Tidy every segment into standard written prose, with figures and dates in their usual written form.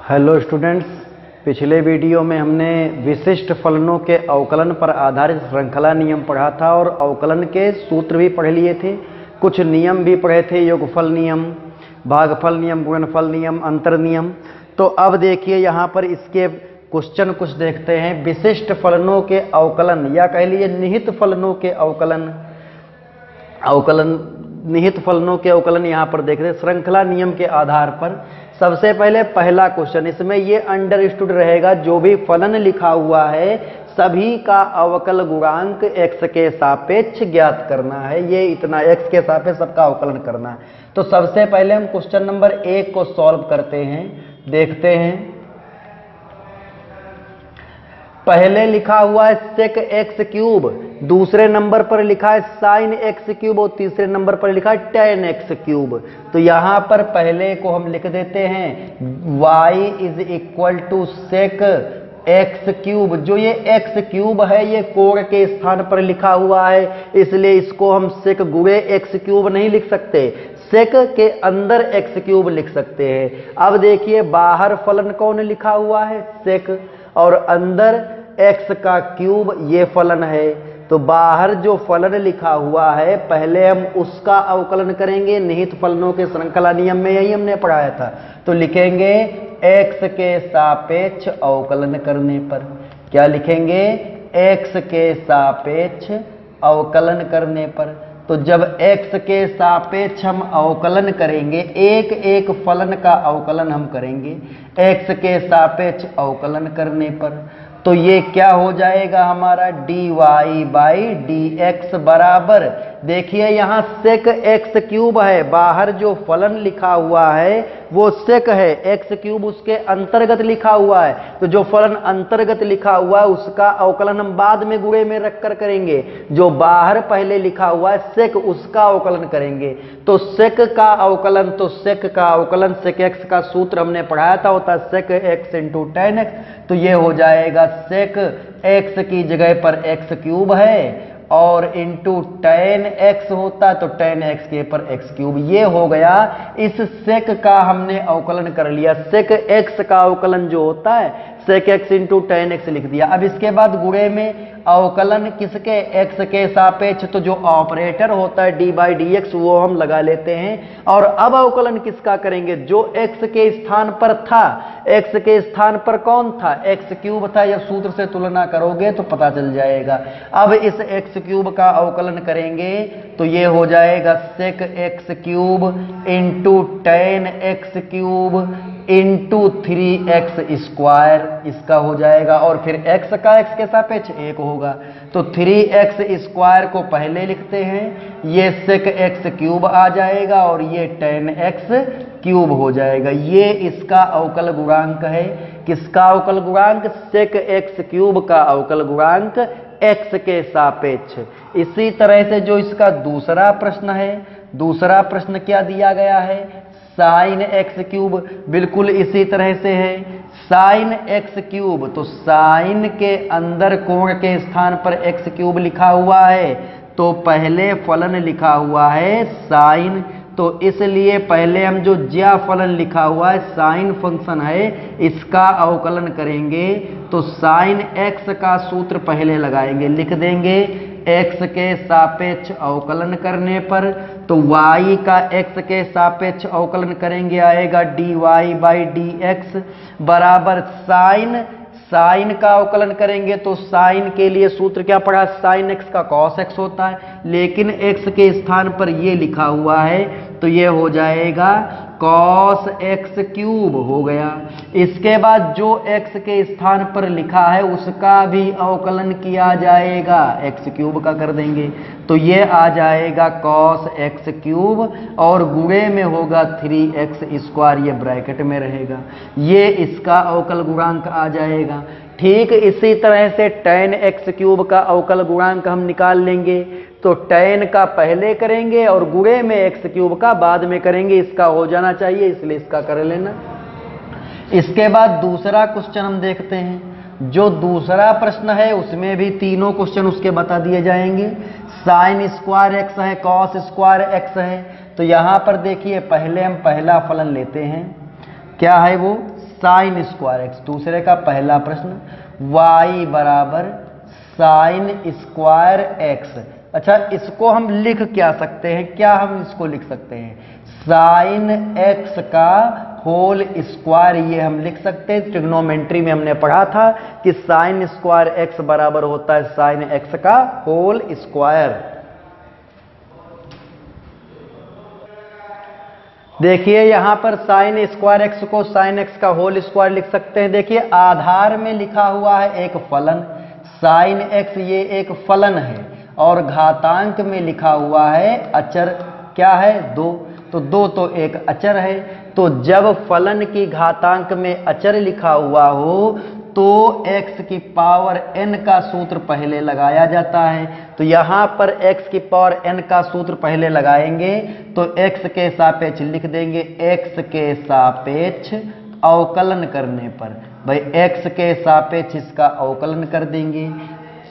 Hello students, पिछले video में हमने विशिष्ट फलनों के अवकलन पर आधारित श्रृंखला नियम पढ़ा था और अवकलन के सूत्र भी पढ़ लिए थे। कुछ नियम भी पढ़े थे, योगफल नियम, भागफल नियम, गुणनफल नियम, अंतर नियम। तो अब देखिए यहाँ पर इसके क्वेश्चन कुछ देखते हैं। विशिष्ट फलनों के अवकलन या कह लीजिए निहित फलनों के निहित फलनों के अवकलन यहाँ पर देख रहे हैं श्रृंखला नियम के आधार पर। सबसे पहले पहला क्वेश्चन, इसमें ये अंडरस्टूड रहेगा जो भी फलन लिखा हुआ है सभी का अवकल गुणांक x के सापेक्ष ज्ञात करना है। ये इतना x के सापेक्ष सबका अवकलन करना है। तो सबसे पहले हम क्वेश्चन नंबर 1 को सॉल्व करते हैं, देखते हैं। पहले लिखा हुआ है sec x क्यूब, दूसरे नंबर पर लिखा है sin x क्यूब और तीसरे नंबर पर लिखा है tan x क्यूब। तो यहां पर पहले को हम लिख देते हैं y is equal to sec x cube. जो ये x क्यूब है ये कोण के स्थान पर लिखा हुआ है, इसलिए इसको हम sec गुणे x क्यूब नहीं लिख सकते, sec के अंदर x क्यूब लिख सकते हैं। अब देखिए बाहर फलन कौन लिखा हुआ है, sec, और अंदर x का क्यूब ये फलन है। तो बाहर जो फलन लिखा हुआ है पहले हम उसका अवकलन करेंगे। निहित फलनों के श्रृंखला नियम में यही हमने पढ़ाया था। तो लिखेंगे x के सापेक्ष अवकलन करने पर, क्या लिखेंगे, x के सापेक्ष अवकलन करने पर। तो जब x के सापेक्ष हम अवकलन करेंगे, एक एक फलन का अवकलन हम करेंगे x के सापेक्ष अवकलन करने पर, तो ये क्या हो जाएगा हमारा dy बाई dx बराबर, देखिए यहाँ sec x क्यूब है, बाहर जो फलन लिखा हुआ है वो sec है, x क्यूब उसके अंतर्गत लिखा हुआ है। तो जो फलन अंतर्गत लिखा हुआ है उसका अवकलन हम बाद में गुणे में रखकर करेंगे। जो बाहर पहले लिखा हुआ है sec उसका अवकलन करेंगे। तो sec का अवकलन, तो sec का अवकलन sec x का सूत्र हमने पढ़ाया था, होता है sec x into tan x। तो ये हो जाएगा sec x की जगह पर x क्यूब है और इंटू tan x होता तो tan x के पर x क्यूब। ये हो गया, इस sec का हमने अवकलन कर लिया। sec x का अवकलन जो होता है sec x into tan x लिख दिया। अब इसके बाद गुणे में अवकलन किसके, x के सापेक्ष, तो जो ऑपरेटर होता है d बाई dx वो हम लगा लेते हैं। और अब अवकलन किसका करेंगे, जो x के स्थान पर था, x के स्थान पर कौन था, x क्यूब था। या सूत्र से तुलना करोगे तो पता चल जाएगा। अब इस x क्यूब का अवकलन करेंगे तो ये हो जाएगा sec x cube into tan x cube into 3x square, इसका हो जाएगा। और फिर x का x के सापेक्ष 1 होगा, तो 3x स्क्वायर को पहले लिखते हैं, ये sec x क्यूब आ जाएगा और ये tan x क्यूब हो जाएगा। ये इसका अवकल गुणांक है। किसका अवकल गुणांक, sec x क्यूब का अवकल गुणांक x के सापेक्ष। इसी तरह से जो इसका दूसरा प्रश्न है, दूसरा प्रश्न क्या दिया गया है, sin x क्यूब, बिल्कुल इसी तरह से है sin x क्यूब। तो sin के अंदर कोण के स्थान पर x क्यूब लिखा हुआ है, तो पहले फलन लिखा हुआ है sin, तो इसलिए पहले हम जो ज्या फलन लिखा हुआ है sin फंक्शन है इसका अवकलन करेंगे। तो sin x का सूत्र पहले लगाएंगे, लिख देंगे x के सापेक्ष अवकलन करने पर, तो y का x के सापेक्ष अवकलन करेंगे, आएगा dy बाई dx बराबर sin का अवकलन करेंगे तो sin के लिए सूत्र क्या पढ़ा, sin x का cos x होता है, लेकिन x के स्थान पर ये लिखा हुआ है तो ये हो जाएगा cos x क्यूब हो गया। इसके बाद जो x के स्थान पर लिखा है उसका भी अवकलन किया जाएगा, x क्यूब का कर देंगे तो ये आ जाएगा cos x क्यूब और गुणे में होगा 3x स्क्वायर, ये ब्रैकेट में रहेगा, ये इसका अवकल गुणांक आ जाएगा। ठीक इसी तरह से tan x क्यूब का अवकल गुणांक हम निकाल लेंगे। तो tan का पहले करेंगे और गुणे में x क्यूब का बाद में करेंगे, इसका हो जाना चाहिए इसलिए इसका कर लेना। इसके बाद दूसरा क्वेश्चन हम देखते हैं। जो दूसरा प्रश्न है उसमें भी तीनों क्वेश्चन उसके बता दिए जाएंगे। sin स्क्वायर x है, cos स्क्वायर x है। तो यहां पर देखिए पहले हम पहला फलन लेते हैं, क्या है वो, साइन स्क्वायर एक्स। दूसरे का पहला प्रश्न, y बराबर साइन स्क्वायर एक्स। अच्छा, इसको हम लिख क्या सकते हैं, क्या हम इसको लिख सकते हैं, साइन एक्स का होल स्क्वायर, ये हम लिख सकते हैं। ट्रिग्नोमेट्री में हमने पढ़ा था कि साइन स्क्वायर एक्स बराबर होता है साइन एक्स का होल स्क्वायर। देखिए यहां पर साइन स्क्वायर एक्स को साइन एक्स का होल स्क्वायर लिख सकते हैं। देखिए आधार में लिखा हुआ है एक फलन साइन एक्स, ये एक फलन है, और घातांक में लिखा हुआ है अचर, क्या है, 2। तो 2 तो एक अचर है। तो जब फलन की घातांक में अचर लिखा हुआ हो तो x की पावर n का सूत्र पहले लगाया जाता है। तो यहां पर x की पावर n का सूत्र पहले लगाएंगे तो x के सापेक्ष लिख देंगे, x के सापेक्ष अवकलन करने पर, भाई x के सापेक्ष इसका अवकलन कर देंगे।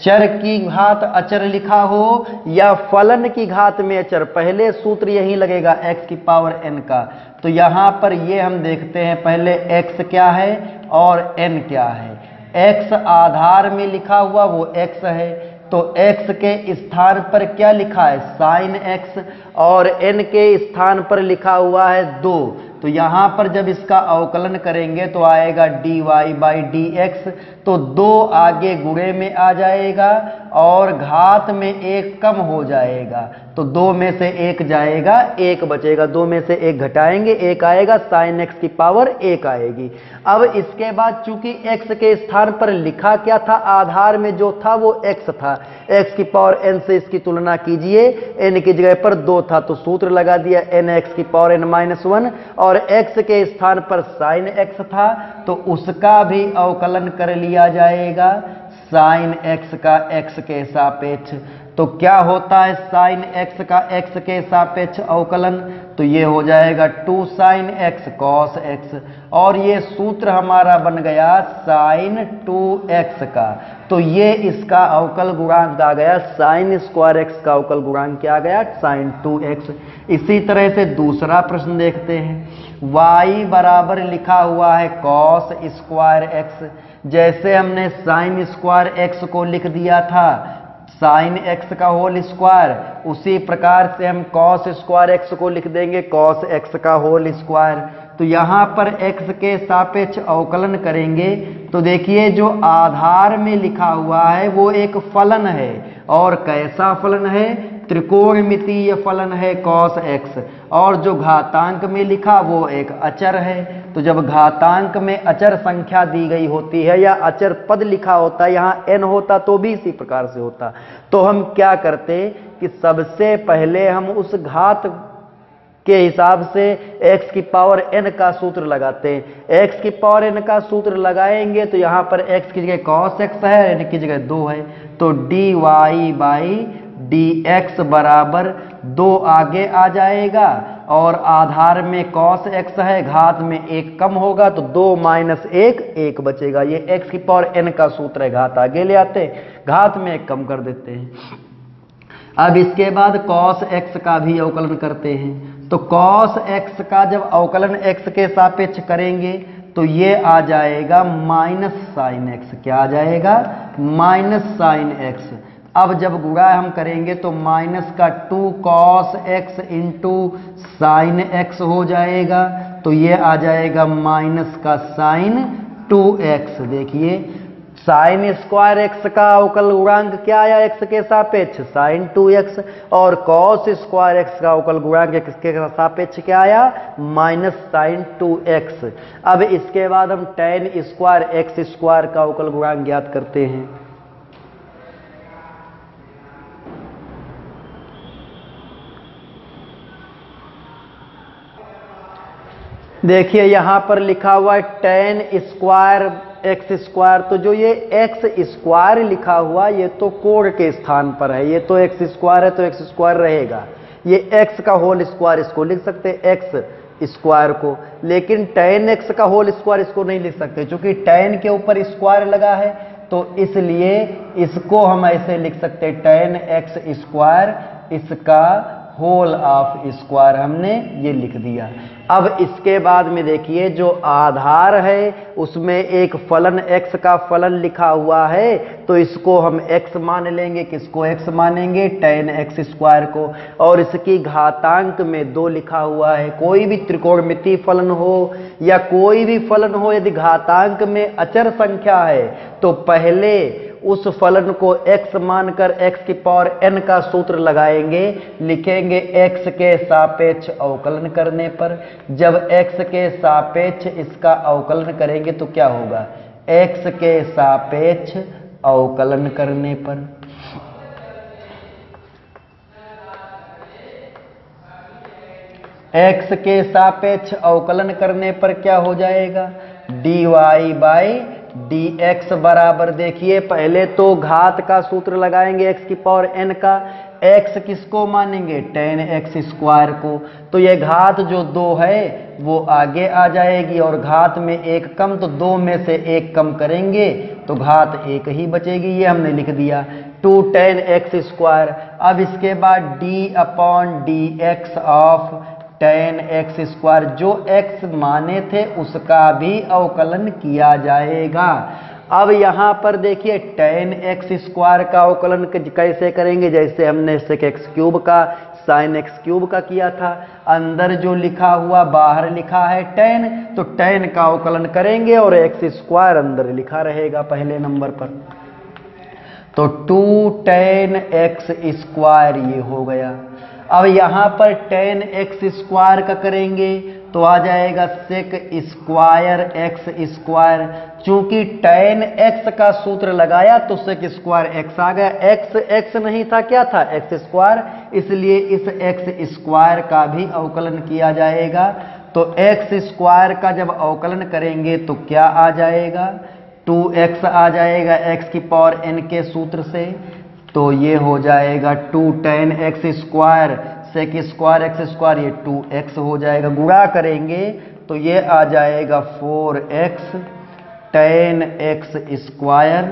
चर की घात अचर लिखा हो या फलन की घात में अचर, पहले सूत्र यही लगेगा x की पावर n का। तो यहां पर ये हम देखते हैं पहले x क्या है और n क्या है। x आधार में लिखा हुआ वो x है, तो x के स्थान पर क्या लिखा है, साइन x, और n के स्थान पर लिखा हुआ है 2। तो यहां पर जब इसका अवकलन करेंगे तो आएगा dy बाई dx, तो 2 आगे गुणे में आ जाएगा और घात में 1 कम हो जाएगा, तो 2 में से 1 जाएगा, 1 बचेगा, 2 में से 1 घटाएंगे, 1 आएगा, साइन x की पावर 1 आएगी। अब इसके बाद चूंकि x के स्थान पर लिखा क्या था, आधार में जो था वो x था, x की पावर n से इसकी तुलना कीजिए, n की जगह पर 2 था तो सूत्र लगा दिया nx की पावर n माइनस 1, और x के स्थान पर साइन x था तो उसका भी अवकलन कर लिया जाएगा साइन x का x के सापेक्ष। तो क्या होता है साइन x का x के सापेक्ष अवकलन, तो ये हो जाएगा 2 साइन x कॉस x, और ये सूत्र हमारा बन गया साइन 2x का। तो ये इसका अवकल गुणांक आ गया, साइन स्क्वायर x का अवकल गुणांक क्या आ गया, साइन 2x। इसी तरह से दूसरा प्रश्न देखते हैं, y बराबर लिखा हुआ है कॉस स्क्वायर x। जैसे हमने साइन स्क्वायर x को लिख दिया था साइन x का होल स्क्वायर, उसी प्रकार से हम कॉस स्क्वायर x को लिख देंगे कॉस x का होल स्क्वायर। तो यहां पर x के सापेक्ष अवकलन करेंगे तो देखिए जो आधार में लिखा हुआ है वो एक फलन है, और कैसा फलन है, त्रिकोणमितीय फलन है कॉस x, और जो घातांक में लिखा वो एक अचर है। तो जब घातांक में अचर संख्या दी गई होती है या अचर पद लिखा होता है, यहाँ n होता तो भी इसी प्रकार से होता, तो हम क्या करते कि सबसे पहले हम उस घात के हिसाब से x की पावर n का सूत्र लगाते हैं। x की पावर n का सूत्र लगाएंगे तो यहाँ पर x की जगह cos x है, n की जगह 2 है, तो dy बाई dx बराबर 2 आगे आ जाएगा, और आधार में cos x है, घात में 1 कम होगा तो 2 माइनस 1, 1 बचेगा। ये x की पावर n का सूत्र है, घात आगे ले आते हैं, घात में 1 कम कर देते हैं। अब इसके बाद cos x का भी अवकलन करते हैं, तो cos x का जब अवकलन x के सापेक्ष करेंगे तो ये आ जाएगा माइनस साइन x, क्या आ जाएगा, माइनस साइन x। अब जब गुणा हम करेंगे तो माइनस का 2 cos x into sine x हो जाएगा, तो ये आ जाएगा माइनस का साइन 2x। देखिए साइन स्क्वायर x का अवकल गुणांक क्या आया, x के सापेक्ष साइन 2x, और कॉस स्क्वायर x का अवकल गुणांक किसके सापेक्ष क्या आया, माइनस साइन 2x। अब इसके बाद हम tan स्क्वायर x स्क्वायर का अवकल गुणांक ज्ञात करते हैं। देखिए यहां पर लिखा हुआ है tan स्क्वायर एक्स स्क्वायर, तो जो ये एक्स स्क्वायर लिखा हुआ ये तो कोण के स्थान पर है, ये तो एक्स स्क्वायर है तो एक्स स्क्वायर रहेगा। ये एक्स का होल स्क्वायर इसको लिख सकते हैं एक्स स्क्वायर को, लेकिन tan एक्स का होल स्क्वायर इसको नहीं लिख सकते, क्योंकि tan के ऊपर स्क्वायर लगा है, तो इसलिए इसको हम ऐसे लिख सकते हैं tan एक्स स्क्वायर इसका होल ऑफ स्क्वायर हमने ये लिख दिया। अब इसके बाद में देखिए जो आधार है उसमें एक फलन x का फलन लिखा हुआ है, तो इसको हम x मान लेंगे। किसको x मानेंगे? tan x स्क्वायर को। और इसकी घातांक में 2 लिखा हुआ है। कोई भी त्रिकोणमितीय फलन हो या कोई भी फलन हो, यदि घातांक में अचर संख्या है तो पहले उस फलन को x मानकर x की पावर n का सूत्र लगाएंगे, लिखेंगे x के सापेक्ष अवकलन करने पर। जब x के सापेक्ष इसका अवकलन करेंगे तो क्या होगा? x के सापेक्ष अवकलन करने पर x के सापेक्ष अवकलन करने पर क्या हो जाएगा? dy बाई dx बराबर, देखिए पहले तो घात का सूत्र लगाएंगे x की पावर n का। x किसको मानेंगे? tan x स्क्वायर को। तो ये घात जो 2 है वो आगे आ जाएगी और घात में 1 कम, तो 2 में से 1 कम करेंगे तो घात 1 ही बचेगी। ये हमने लिख दिया 2 tan x स्क्वायर। अब इसके बाद d upon dx of tan x square, जो x माने थे उसका भी अवकलन किया जाएगा। अब यहां पर देखिए tan x स्क्वायर का अवकलन कैसे करेंगे? जैसे हमने sec x क्यूब का sin x क्यूब का किया था। अंदर जो लिखा हुआ बाहर लिखा है tan, तो tan का अवकलन करेंगे और x स्क्वायर अंदर लिखा रहेगा पहले नंबर पर। तो 2 tan x स्क्वायर ये हो गया। अब यहां पर tan x स्क्वायर का करेंगे तो आ जाएगा sec स्क्वायर x स्क्वायर। चूंकि tan x का सूत्र लगाया तो sec स्क्वायर x आ गया। x नहीं था, क्या था? x स्क्वायर, इसलिए इस x स्क्वायर का भी अवकलन किया जाएगा। तो x स्क्वायर का जब अवकलन करेंगे तो क्या आ जाएगा? 2x आ जाएगा x की पावर n के सूत्र से। तो ये हो जाएगा 2 tan x square sec square x square, ये 2x हो जाएगा। गुणा करेंगे तो ये आ जाएगा 4x tan x square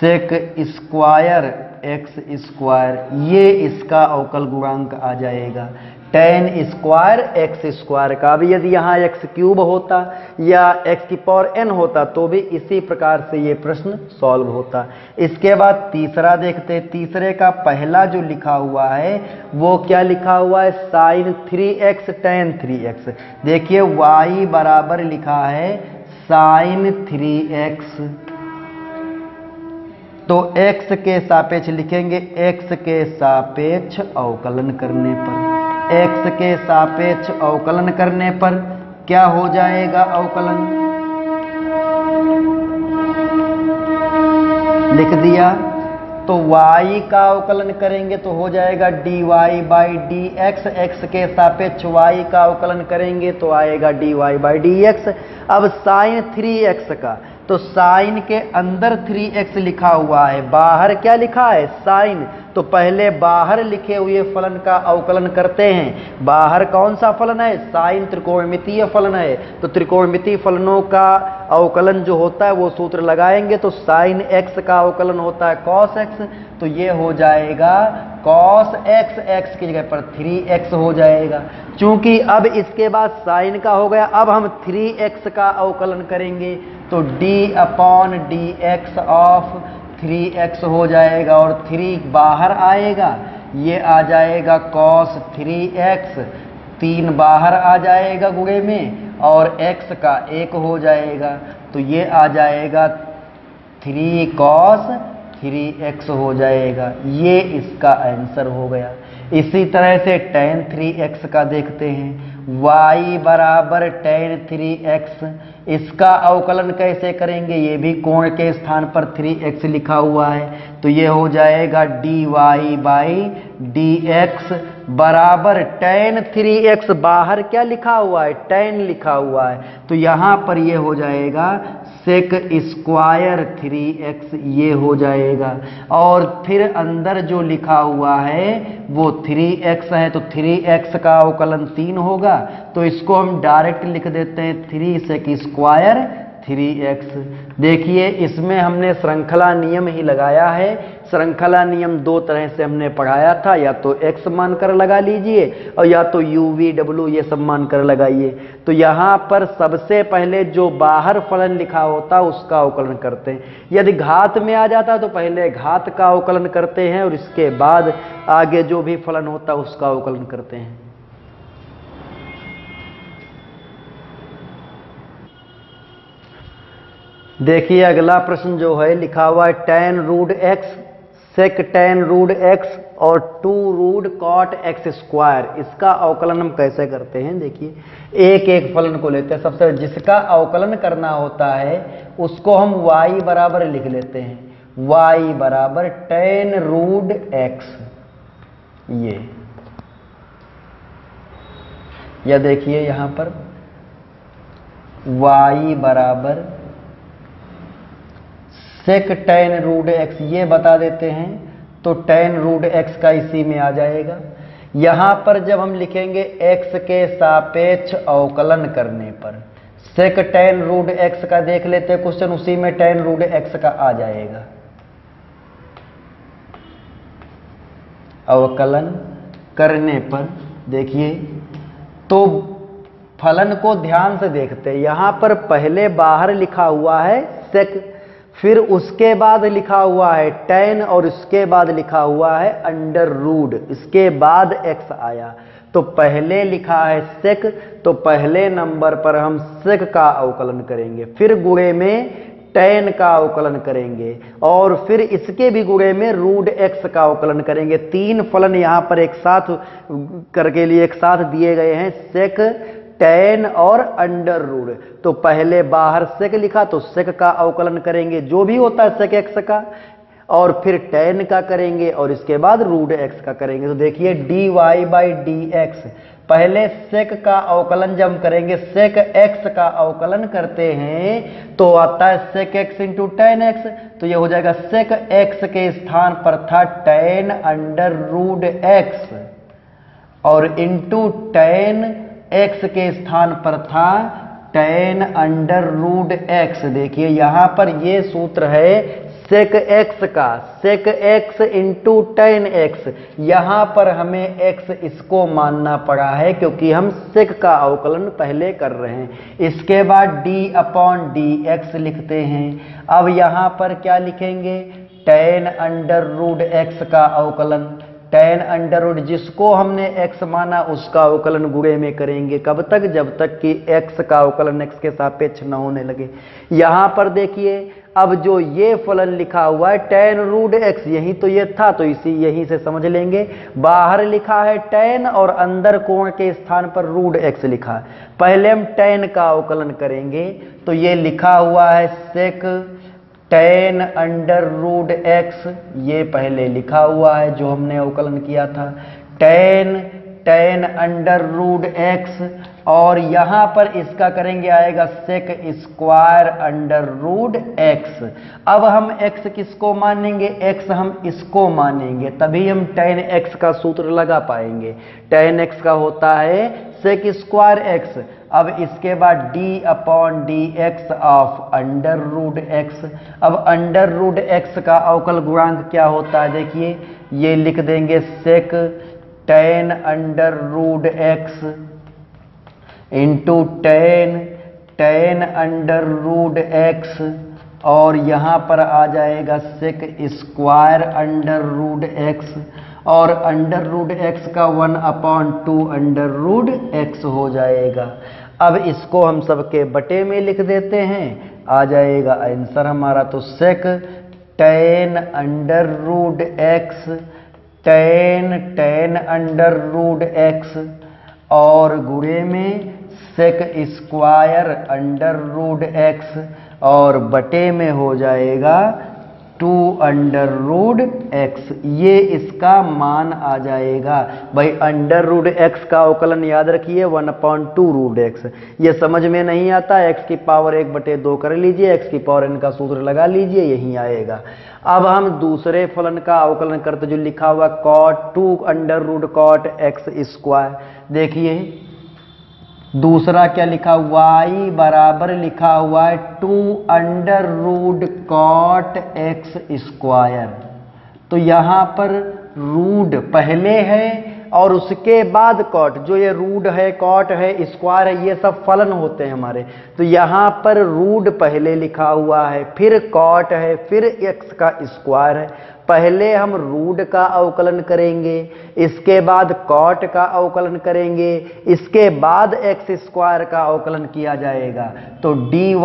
sec square x square, ये इसका अवकल गुणांक आ जाएगा tan स्क्वायर x स्क्वायर का। भी यदि यहाँ x क्यूब होता या x की पावर n होता तो भी इसी प्रकार से ये प्रश्न सॉल्व होता। इसके बाद तीसरा देखते हैं। तीसरे का पहला जो लिखा हुआ है वो क्या लिखा हुआ है? sin 3x tan 3x। देखिए y बराबर लिखा है sin 3x, तो x के सापेक्ष लिखेंगे, x के सापेक्ष अवकलन करने पर। x के सापेक्ष अवकलन करने पर क्या हो जाएगा? अवकलन लिख दिया। तो y का अवकलन करेंगे तो हो जाएगा dy बाई dx। x के सापेक्ष y का अवकलन करेंगे तो आएगा dy बाई dx। अब sin 3x का, तो साइन के अंदर 3x लिखा हुआ है, बाहर क्या लिखा है? साइन। तो पहले बाहर लिखे हुए फलन का अवकलन करते हैं। बाहर कौन सा फलन है? साइन त्रिकोणमितीय फलन है। तो त्रिकोणमितीय फलनों का अवकलन जो होता है वो सूत्र लगाएंगे। तो साइन x का अवकलन होता है cos x, तो ये हो जाएगा cos x, x की जगह पर 3x हो जाएगा। चूंकि अब इसके बाद साइन का हो गया, अब हम 3x का अवकलन करेंगे तो d upon dx of 3x हो जाएगा और 3 बाहर आएगा, ये आ जाएगा cos 3x, 3 बाहर आ जाएगा गुणे में और x का 1 हो जाएगा, तो ये आ जाएगा 3 cos 3x हो जाएगा। ये इसका आंसर हो गया। इसी तरह से tan 3x का देखते हैं। y बराबर tan 3x, इसका अवकलन कैसे करेंगे? ये भी कोण के स्थान पर 3x लिखा हुआ है, तो ये हो जाएगा dy बाई dx बराबर tan 3x। बाहर क्या लिखा हुआ है? tan लिखा हुआ है, तो यहाँ पर ये हो जाएगा sec स्क्वायर 3x, ये हो जाएगा। और फिर अंदर जो लिखा हुआ है वो 3x है, तो 3x का अवकलन 3 होगा, तो इसको हम डायरेक्ट लिख देते हैं 3 sec स्क्वायर 3x। देखिए इसमें हमने श्रृंखला नियम ही लगाया है, श्रृंखला नियम दो तरह से हमने पढ़ाया था, या तो x मानकर लगा लीजिए और या तो u v w ये सब मानकर लगाइए। तो यहाँ पर सबसे पहले जो बाहर फलन लिखा होता है उसका अवकलन करते हैं। यदि घात में आ जाता तो पहले घात का अवकलन करते हैं और इसके बाद आगे जो भी फलन होता है उसका अवकलन करते हैं। देखिए अगला प्रश्न जो है लिखा हुआ है tan root x sec tan root x और 2 रूट cot x स्क्वायर, इसका अवकलन हम कैसे करते हैं। देखिए एक एक फलन को लेते हैं। सबसे जिसका अवकलन करना होता है उसको हम y बराबर लिख लेते हैं, y बराबर tan रूट x। ये या देखिए यहां पर y बराबर सेक tan रूट x ये बता देते हैं, तो tan रूट x का इसी में आ जाएगा। यहां पर जब हम लिखेंगे x के सापेक्ष अवकलन करने पर सेक tan रूट x का देख लेते हैं क्वेश्चन, उसी में tan रूट x का आ जाएगा। अवकलन करने पर देखिए तो फलन को ध्यान से देखते हैं। यहां पर पहले बाहर लिखा हुआ है सेक, फिर उसके बाद लिखा हुआ है tan और इसके बाद लिखा हुआ है अंडर रूट, इसके बाद x आया। तो पहले लिखा है सेक, तो पहले नंबर पर हम सेक का अवकलन करेंगे, फिर गुणे में tan का अवकलन करेंगे और फिर इसके भी गुणे में रूट x का अवकलन करेंगे। तीन फलन यहां पर एक साथ करके लिए एक साथ दिए गए हैं, सेक tan और अंडर रूट। तो पहले बाहर सेक लिखा तो सेक का अवकलन करेंगे जो भी होता है सेक x का, और फिर tan का करेंगे और इसके बाद रूट x का करेंगे। तो देखिए dy बाई dx, पहले सेक का अवकलन जब हम करेंगे सेक x का अवकलन करते हैं तो आता है सेक x इंटू tan x, तो ये हो जाएगा सेक x के स्थान पर था tan अंडर रूट x और इंटू tan x के स्थान पर था tan अंडर रूट x। देखिए यहां पर ये सूत्र है सेक x का, सेक x इंटू tan x। यहां पर हमें x इसको मानना पड़ा है क्योंकि हम सेक का अवकलन पहले कर रहे हैं। इसके बाद d अपॉन dx लिखते हैं। अब यहां पर क्या लिखेंगे, tan अंडर रूट x का अवकलन, tan अंडर रूट जिसको हमने x माना उसका अवकलन गुणे में करेंगे। कब तक, जब तक कि x का अवकलन x के सापेक्ष न होने लगे। यहां पर देखिए अब जो ये फलन लिखा हुआ है tan रूट x, यही तो ये था, तो इसी यहीं से समझ लेंगे। बाहर लिखा है tan और अंदर कोण के स्थान पर रूट x लिखा है। पहले हम tan का अवकलन करेंगे तो ये लिखा हुआ है सेक tan अंडर रूट x, ये पहले लिखा हुआ है जो हमने अवकलन किया था, tan अंडर रूट x, और यहां पर इसका करेंगे आएगा sec square under root x। अब हम x किसको मानेंगे, x हम इसको मानेंगे, तभी हम tan x का सूत्र लगा पाएंगे। tan x का होता है सेक स्क्वायर x। अब इसके बाद d upon dx of under root x। अब अंडर रूट x का अवकल गुणांक क्या होता है, देखिए ये लिख देंगे sec tan under root x into tan under root x, और यहां पर आ जाएगा sec square under root x, और अंडर रूट x का 1/2 अंडर रूट x हो जाएगा। अब इसको हम सबके बटे में लिख देते हैं, आ जाएगा आंसर हमारा। तो sec tan under root x tan under root x और गुणे में sec square under root x और बटे में हो जाएगा 2 अंडर रूट x। ये इसका मान आ जाएगा। भाई अंडर रूट x का अवकलन याद रखिए 1/2 रूट x। ये समझ में नहीं आता, x की पावर 1/2 कर लीजिए, x की पावर n का सूत्र लगा लीजिए, यही आएगा। अब हम दूसरे फलन का अवकलन करते जो लिखा हुआ cot 2 under root cot x square. देखिए दूसरा क्या लिखा, y बराबर लिखा हुआ है 2 under root cot x square, तो यहाँ पर रूट पहले है और उसके बाद कॉट, जो ये रूट है, कॉट है, स्क्वायर है, ये सब फलन होते हैं हमारे। तो यहाँ पर रूट पहले लिखा हुआ है, फिर कॉट है, फिर एक्स का स्क्वायर है। पहले हम रूट का अवकलन करेंगे, इसके बाद कॉट का अवकलन करेंगे, इसके बाद एक्स स्क्वायर का अवकलन किया जाएगा। तो dy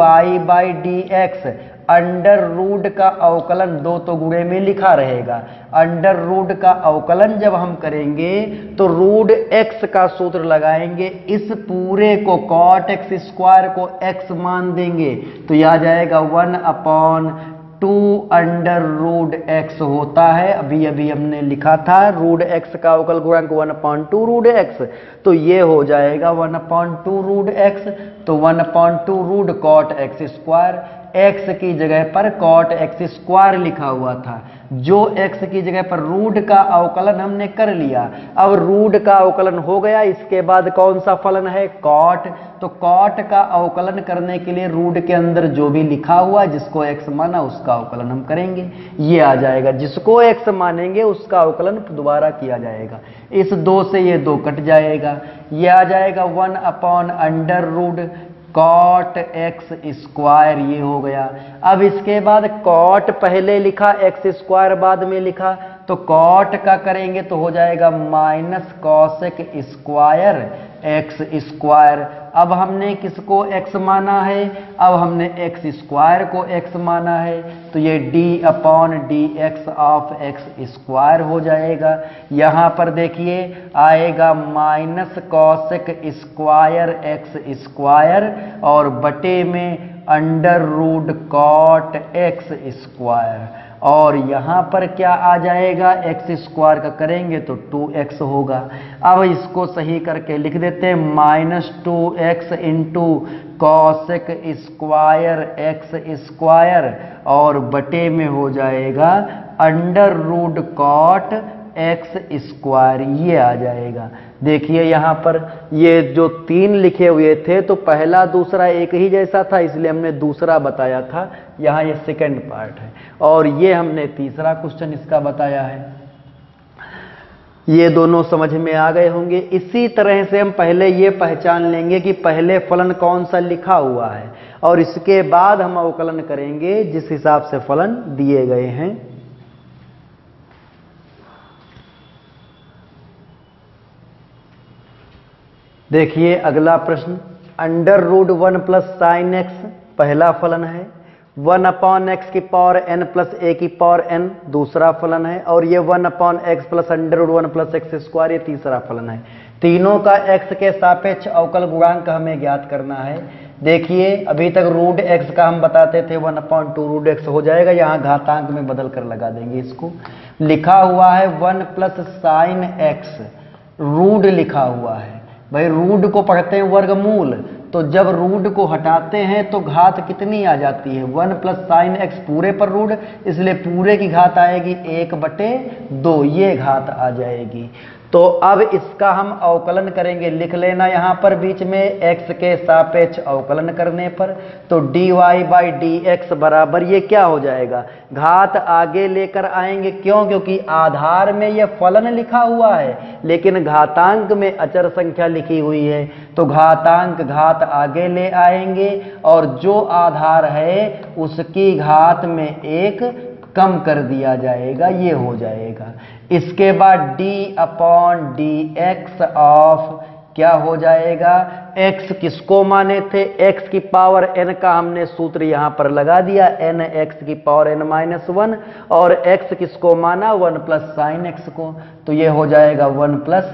by D X, under root का अवकलन दो तो गुणे में लिखा रहेगा। अंडर रूट का अवकलन जब हम करेंगे तो रूट एक्स का सूत्र लगाएंगे, इस पूरे को कॉट एक्स स्क्वायर को एक्स मान देंगे, तो यह आ जाएगा 1/2 अंडर रूट एक्स होता है। अभी अभी हमने लिखा था रूट एक्स का अवकल गुणांक 1/2 रूट एक्स, तो ये हो जाएगा 1/2 रूट एक्स, तो 1/2 root cot X square. X की जगह पर कॉट एक्स स्क्वायर लिखा हुआ था, जो एक्स की जगह पर रूट का अवकलन हमने कर लिया। अब रूट का अवकलन हो गया, इसके बाद कौन सा फलन है, कॉट। तो कॉट का अवकलन करने के लिए रूट के अंदर जो भी लिखा हुआ है, जिसको एक्स माना उसका अवकलन हम करेंगे, ये आ जाएगा। जिसको एक्स मानेंगे उसका अवकलन दोबारा किया जाएगा। इस 2 से ये 2 कट जाएगा, ये आ जाएगा 1/√, कॉट एक्स स्क्वायर, ये हो गया। अब इसके बाद कॉट पहले लिखा, एक्स स्क्वायर बाद में लिखा, तो कॉट का करेंगे तो हो जाएगा minus cosec square X square. अब हमने किसको एक्स माना है, अब हमने एक्स स्क्वायर को एक्स माना है, तो ये d/dx ऑफ एक्स स्क्वायर हो जाएगा। यहाँ पर देखिए आएगा minus cosec square X square और बटे में under root cot X square, और यहाँ पर क्या आ जाएगा, एक्स स्क्वायर का करेंगे तो 2x होगा। अब इसको सही करके लिख देते हैं, -2x into cosec square X square और बटे में हो जाएगा under root cot X square, ये आ जाएगा। देखिए यहाँ पर ये जो 3 लिखे हुए थे, तो पहला दूसरा एक ही जैसा था, इसलिए हमने दूसरा बताया था। यहाँ ये सेकंड पार्ट है और ये हमने तीसरा क्वेश्चन इसका बताया है। ये दोनों समझ में आ गए होंगे। इसी तरह से हम पहले ये पहचान लेंगे कि पहले फलन कौन सा लिखा हुआ है और इसके बाद हम अवकलन करेंगे जिस हिसाब से फलन दिए गए हैं। देखिए अगला प्रश्न, under root 1 plus sine X पहला फलन है, 1/x की पावर n प्लस a की पावर n दूसरा फलन है, और ये 1/x plus under root 1 plus X square ये तीसरा फलन है। तीनों का x के सापेक्ष अवकल गुणांक हमें ज्ञात करना है। देखिए अभी तक रूट x का हम बताते थे 1/2 रूट x हो जाएगा, यहाँ घातांक में बदल कर लगा देंगे। इसको लिखा हुआ है 1 प्लस साइन एक्स, रूट लिखा हुआ है। भाई रूट को पढ़ते हैं वर्गमूल, तो जब रूट को हटाते हैं तो घात कितनी आ जाती है, 1 प्लस साइन एक्स पूरे पर रूट, इसलिए पूरे की घात आएगी 1/2, ये घात आ जाएगी। तो अब इसका हम अवकलन करेंगे, लिख लेना यहाँ पर बीच में x के सापेक्ष अवकलन करने पर, तो dy बाई डी एक्स बराबर ये क्या हो जाएगा, घात आगे लेकर आएंगे। क्यों, क्योंकि आधार में ये फलन लिखा हुआ है लेकिन घातांक में अचर संख्या लिखी हुई है, तो घातांक घात आगे ले आएंगे और जो आधार है उसकी घात में 1 कम कर दिया जाएगा, ये हो जाएगा। इसके बाद d/dx ऑफ क्या हो जाएगा, x किसको माने थे, x की पावर n का हमने सूत्र यहां पर लगा दिया, n x की पावर n-1, और x किसको माना 1 प्लस साइन एक्स को, तो ये हो जाएगा 1 प्लस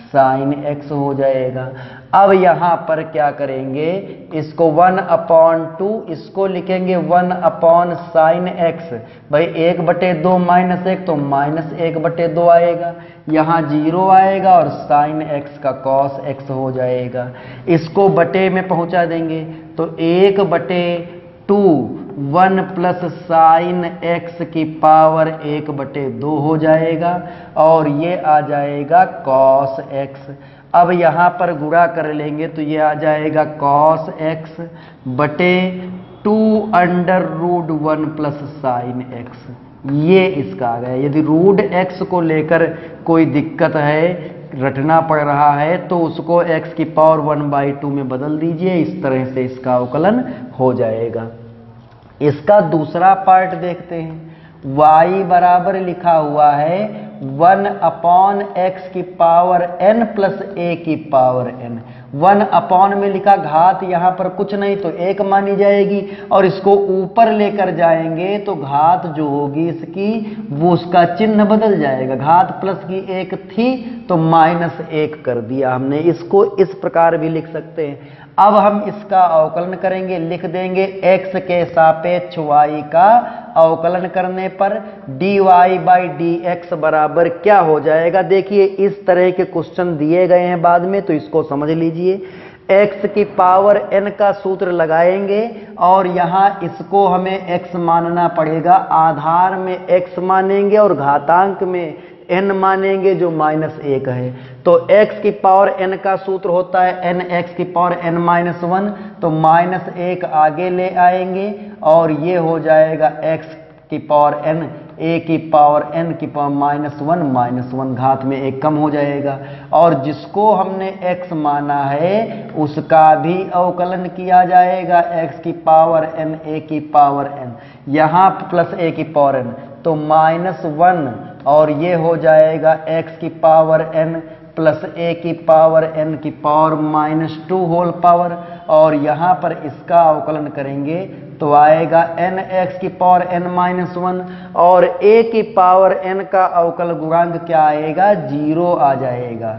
साइन एक्स हो जाएगा। अब यहां पर क्या करेंगे, इसको 1/2 इसको लिखेंगे 1 साइन एक्स, भाई 1/2 माइनस 1 तो -1/2 आएगा, यहाँ 0 आएगा और साइन एक्स का कॉस एक्स हो जाएगा। इसको बटे में पहुंचा देंगे तो 1/2 1 प्लस साइन एक्स की पावर 1/2 हो जाएगा और ये आ जाएगा कॉस एक्स। अब यहाँ पर गुणा कर लेंगे तो ये आ जाएगा कॉस एक्स बटे 2 under root 1 plus sine X, ये इसका आ गया। यदि रूट x को लेकर कोई दिक्कत है, रटना पड़ रहा है, तो उसको x की पावर 1/2 में बदल दीजिए। इस तरह से इसका अवकलन हो जाएगा। इसका दूसरा पार्ट देखते हैं। y बराबर लिखा हुआ है 1/x की पावर n प्लस a की पावर n। 1 में लिखा, घात यहां पर कुछ नहीं तो 1 मानी जाएगी, और इसको ऊपर लेकर जाएंगे तो घात जो होगी इसकी, वो उसका चिन्ह बदल जाएगा। घात प्लस की 1 थी तो -1 कर दिया हमने। इसको इस प्रकार भी लिख सकते हैं। अब हम इसका अवकलन करेंगे, लिख देंगे x के सापेक्ष y का अवकलन करने पर dy/dx बराबर क्या हो जाएगा। देखिए इस तरह के क्वेश्चन दिए गए हैं बाद में, तो इसको समझ लीजिए। x की पावर n का सूत्र लगाएंगे और यहां इसको हमें x मानना पड़ेगा। आधार में x मानेंगे और घातांक में n मानेंगे जो -1 है। तो x की पावर n का सूत्र होता है nx की पावर n-1, तो -1 आगे ले आएंगे और ये हो जाएगा x की पावर n, a की पावर n की पावर -1 घात में 1 कम हो जाएगा। और जिसको हमने x माना है उसका भी अवकलन किया जाएगा, x की पावर n, a की पावर n, यहाँ प्लस a की पावर n, तो -1, और ये हो जाएगा x की पावर n प्लस a की पावर n की पावर -2 होल पावर, और यहाँ पर इसका अवकलन करेंगे तो आएगा nx की पावर n-1, और a की पावर n का अवकल गुणांक क्या आएगा, 0 आ जाएगा,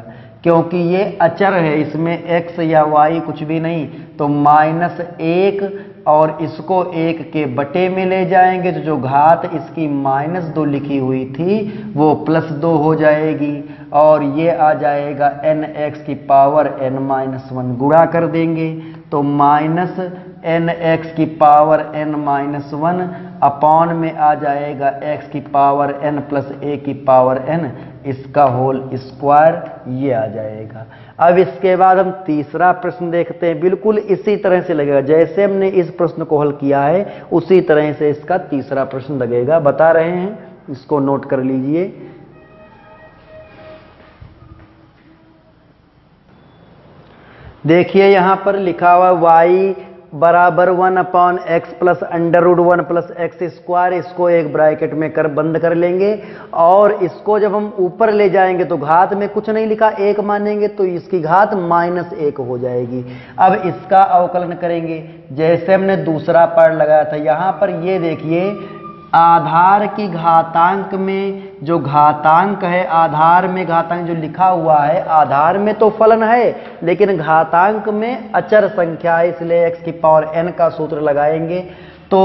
क्योंकि ये अचर है, इसमें x या y कुछ भी नहीं। तो -1 और इसको 1 के बटे में ले जाएंगे तो जो घात इसकी -2 लिखी हुई थी वो +2 हो जाएगी, और ये आ जाएगा nx की पावर n-1। गुणा कर देंगे तो -nx की पावर n-1 अपॉन में आ जाएगा x की पावर n प्लस a की पावर n, इसका होल स्क्वायर, ये आ जाएगा। अब इसके बाद हम तीसरा प्रश्न देखते हैं। बिल्कुल इसी तरह से लगेगा जैसे हमने इस प्रश्न को हल किया है, उसी तरह से इसका तीसरा प्रश्न लगेगा। बता रहे हैं, इसको नोट कर लीजिए। देखिए यहां पर लिखा हुआ y बराबर 1/x plus √1 plus X square, इसको एक ब्रैकेट में कर बंद कर लेंगे, और इसको जब हम ऊपर ले जाएंगे तो घात में कुछ नहीं लिखा 1 मानेंगे तो इसकी घात -1 हो जाएगी। अब इसका अवकलन करेंगे जैसे हमने दूसरा पार्ट लगाया था। यहां पर ये देखिए आधार की घातांक में जो घातांक है, आधार में घातांक जो लिखा हुआ है, आधार में तो फलन है लेकिन घातांक में अचर संख्या है, इसलिए x की पावर n का सूत्र लगाएंगे तो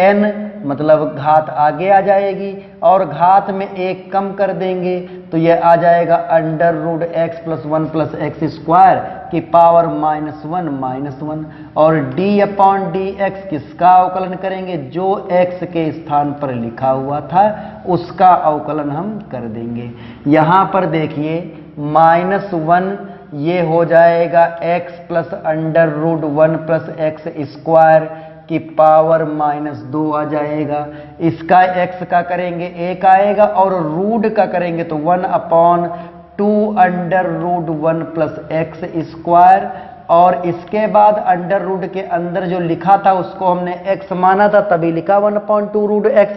n मतलब घात आगे आ जाएगी, और घात में 1 कम कर देंगे तो यह आ जाएगा √x plus 1 plus X square की पावर -1, और d/dx किसका अवकलन करेंगे, जो x के स्थान पर लिखा हुआ था उसका अवकलन हम कर देंगे। यहाँ पर देखिए -1 ये हो जाएगा x plus √1 plus X square की पावर -2 आ जाएगा। इसका x का करेंगे 1 आएगा, और रूट का करेंगे तो 1/2 √1 प्लस एक्स स्क्वायर, और इसके बाद अंडर रूट के अंदर जो लिखा था उसको हमने x माना था तभी लिखा 1/2 √x,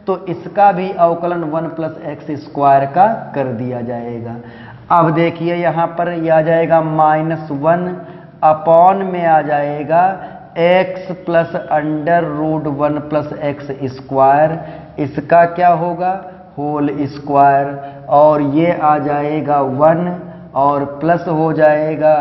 तो इसका भी अवकलन 1 प्लस एक्स स्क्वायर का कर दिया जाएगा। अब देखिए यहाँ पर यह आ जाएगा -1 अपॉन में आ जाएगा x plus √1 plus X square, इसका क्या होगा, होल स्क्वायर, और ये आ जाएगा 1 और प्लस हो जाएगा,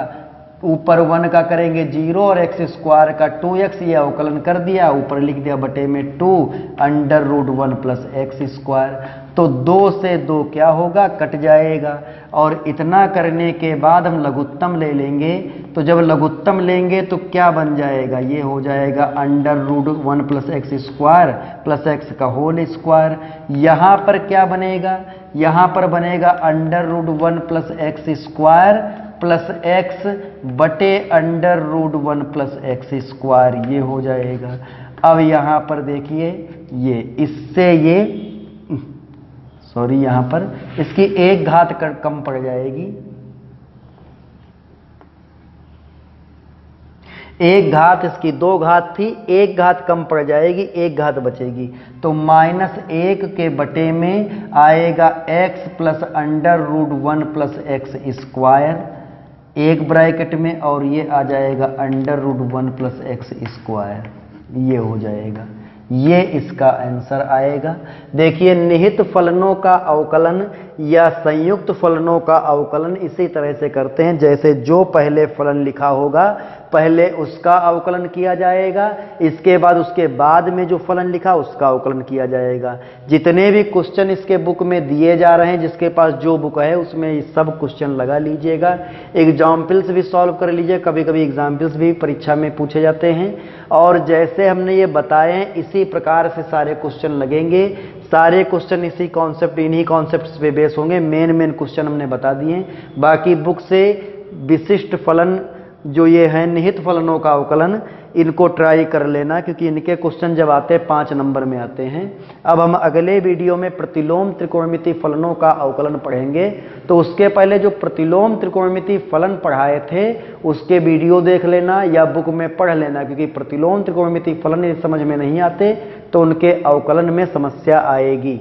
ऊपर 1 का करेंगे 0 और एक्स स्क्वायर का 2x, ये अवकलन कर दिया, ऊपर लिख दिया बटे में 2 √1 प्लस एक्स स्क्वायर। तो 2 से 2 क्या होगा, कट जाएगा, और इतना करने के बाद हम लघुत्तम ले लेंगे, तो जब लघुत्तम लेंगे तो क्या बन जाएगा, ये हो जाएगा √1 plus X square plus x का होल स्क्वायर। यहाँ पर क्या बनेगा, यहाँ पर बनेगा √1 plus X square plus x बटे √1 प्लस एक्स स्क्वायर, ये हो जाएगा। अब यहाँ पर देखिए ये इससे ये सॉरी यहां पर इसकी एक घात कम पड़ जाएगी, एक घात इसकी 2 घात थी, एक घात कम पड़ जाएगी, एक घात बचेगी। तो -1 के बटे में आएगा x plus √1 plus X square, एक ब्रैकेट में, और ये आ जाएगा √1 प्लस एक्स स्क्वायर, ये हो जाएगा, ये इसका आंसर आएगा। देखिए निहित फलनों का अवकलन या संयुक्त फलनों का अवकलन इसी तरह से करते हैं, जैसे जो पहले फलन लिखा होगा पहले उसका अवकलन किया जाएगा, इसके बाद उसके बाद में जो फलन लिखा उसका अवकलन किया जाएगा। जितने भी क्वेश्चन इसके बुक में दिए जा रहे हैं, जिसके पास जो बुक है उसमें सब क्वेश्चन लगा लीजिएगा, एग्जाम्पल्स भी सॉल्व कर लीजिए, कभी कभी एग्जाम्पल्स भी परीक्षा में पूछे जाते हैं। और जैसे हमने ये बताए हैं इसी प्रकार से सारे क्वेश्चन लगेंगे, सारे क्वेश्चन इसी कॉन्सेप्ट, इन्हीं कॉन्सेप्ट्स पे बेस होंगे। मेन क्वेश्चन हमने बता दिए, बाकी बुक से विशिष्ट फलन जो ये हैं निहित फलनों का अवकलन, इनको ट्राई कर लेना, क्योंकि इनके क्वेश्चन जब आते हैं 5 नंबर में आते हैं। अब हम अगले वीडियो में प्रतिलोम त्रिकोणमितीय फलनों का अवकलन पढ़ेंगे, तो उसके पहले जो प्रतिलोम त्रिकोणमितीय फलन पढ़ाए थे उसके वीडियो देख लेना या बुक में पढ़ लेना, क्योंकि प्रतिलोम त्रिकोणमितीय फलन समझ में नहीं आते तो उनके अवकलन में समस्या आएगी।